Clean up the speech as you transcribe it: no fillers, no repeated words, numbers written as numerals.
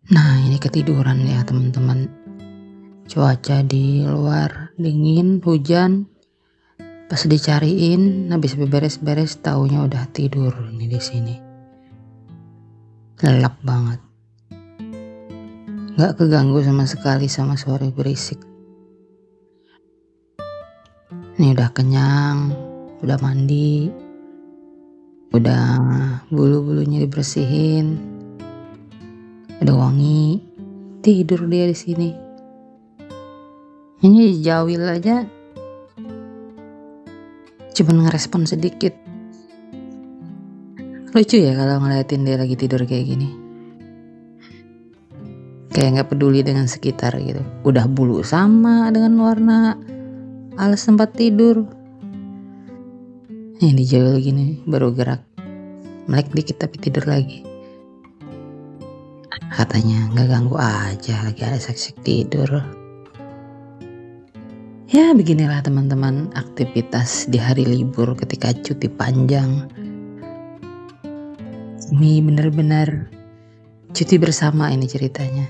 Nah, ini ketiduran ya teman-teman. Cuaca di luar dingin, hujan. Pas dicariin, habis beberes-beres taunya udah tidur nih di sini. Lelap banget. Gak keganggu sama sekali sama suara berisik. Ini udah kenyang, udah mandi, udah bulu-bulunya dibersihin, udah wangi. Tidur dia di sini. Ini jawil aja cuman ngerespon sedikit. Lucu ya kalau ngeliatin dia lagi tidur kayak gini. Kayak gak peduli dengan sekitar gitu. Udah bulu sama dengan warna alas tempat tidur. Ini dijawil gini baru gerak. Melek dikit tapi tidur lagi. Katanya gak ganggu aja lagi asik-asik tidur. Ya beginilah teman-teman aktivitas di hari libur ketika cuti panjang. Ini bener-bener cuti bersama ini ceritanya.